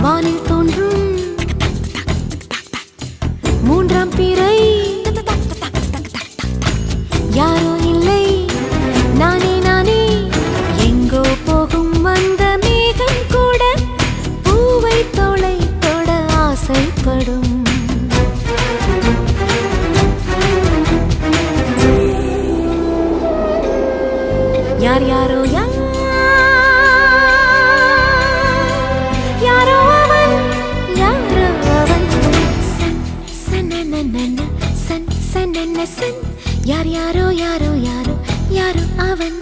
வானில் தோன்றும் மூன்றாம் பிறை யாரோ இல்லை நானே நானே எங்கோ போகும் அந்த மேகம் கூட பூவை தோளை தொட ஆசைப்படும் யார் யாரோ யாரோ அவன் யாரோ அவன் சன் சனனனன சன் சனன சன் யார் யாரோ யாரோ யாரோ யாரோ அவன்